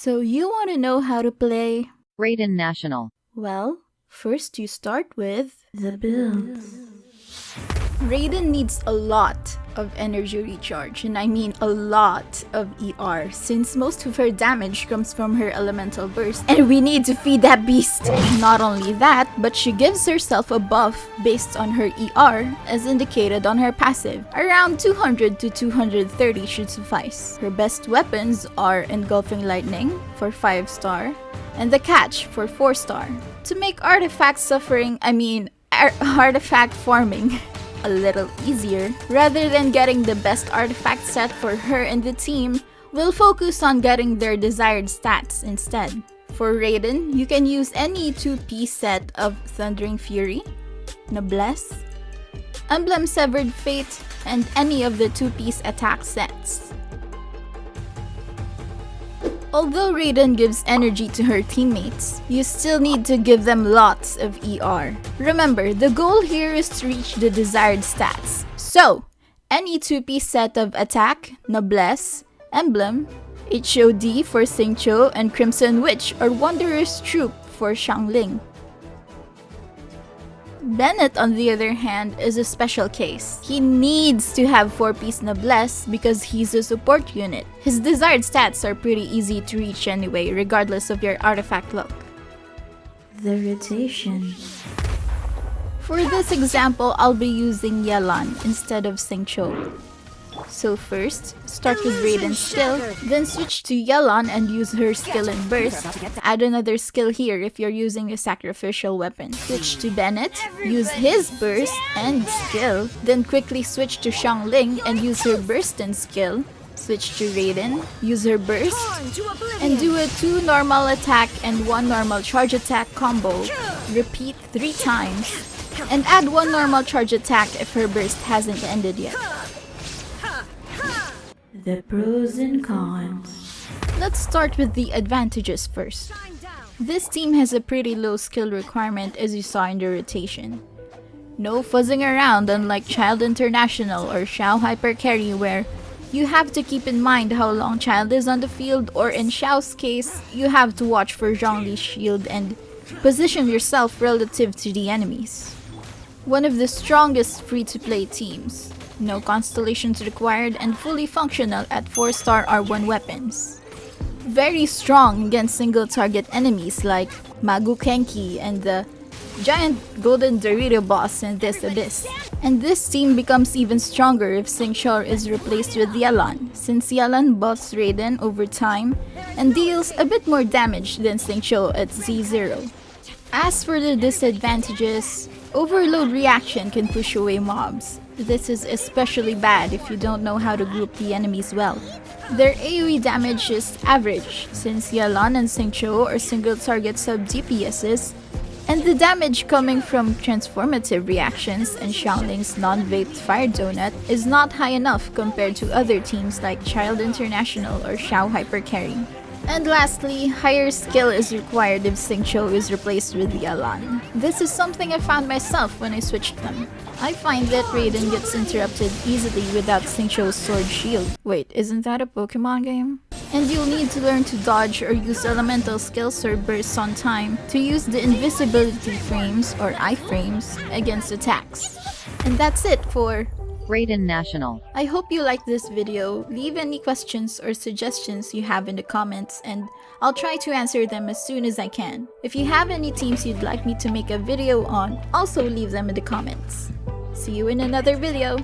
So you want to know how to play RAIDEN National. Well, first you start with the build. Raiden needs a lot of energy recharge, and I mean a lot of ER, since most of her damage comes from her elemental burst, and we need to feed that beast. Not only that, but she gives herself a buff based on her ER, as indicated on her passive. Around 200 to 230 should suffice. Her best weapons are Engulfing Lightning for 5-star, and the Catch for 4-star. To make artifact farming a little easier, rather than getting the best artifact set for her and the team, we'll focus on getting their desired stats instead. For Raiden, you can use any 2-piece set of Thundering Fury, Noblesse, Emblem Severed Fate, and any of the 2-piece attack sets. Although Raiden gives energy to her teammates, you still need to give them lots of ER. Remember, the goal here is to reach the desired stats. So, any 2-piece set of Attack, Noblesse, Emblem, HOD for xingqiu, and Crimson Witch or Wanderer's Troop for xiangling. Bennett, on the other hand, is a special case. He needs to have 4-piece Noblesse because he's a support unit. His desired stats are pretty easy to reach anyway, regardless of your artifact look. The rotation. For this example, I'll be using Yelan instead of xingqiu. So first, start with Raiden's skill, then switch to Yelan and use her skill and burst. Add another skill here if you're using a sacrificial weapon. Switch to Bennett, use his burst and skill, then quickly switch to xiangling and use her burst and skill. Switch to Raiden, use her burst, and do a 2 normal attack and 1 normal charge attack combo. Repeat 3 times, and add 1 normal charge attack if her burst hasn't ended yet. The pros and cons. Let's start with the advantages first. This team has a pretty low skill requirement, as you saw in the rotation. No fuzzing around, unlike Child International or Xiao Hyper Carry, where you have to keep in mind how long Child is on the field, or in Xiao's case, you have to watch for Zhongli's shield and position yourself relative to the enemies. One of the strongest free-to-play teams. No constellations required and fully functional at 4-star R1 weapons. Very strong against single-target enemies like Magu Kenki and the giant golden Dorito boss in this abyss. And this team becomes even stronger if xingqiu is replaced with Yelan, since Yelan buffs Raiden over time and deals a bit more damage than xingqiu at Z0. As for the disadvantages, overload reaction can push away mobs. This is especially bad if you don't know how to group the enemies well. Their AoE damage is average, since Yelan and xingqiu are single-target sub-DPSs, and the damage coming from transformative reactions and Xiangling's non-vaped fire donut is not high enough compared to other teams like Child International or Xiao Hyper Carry. And lastly, higher skill is required if xingqiu is replaced with Yelan. This is something I found myself when I switched them. I find that Raiden gets interrupted easily without xingqiu's sword shield. Wait, isn't that a Pokemon game? And you'll need to learn to dodge or use elemental skills or bursts on time to use the invisibility frames or iframes against attacks. And that's it for RAIDEN National. I hope you liked this video. Leave any questions or suggestions you have in the comments and I'll try to answer them as soon as I can. If you have any teams you'd like me to make a video on, also leave them in the comments. See you in another video!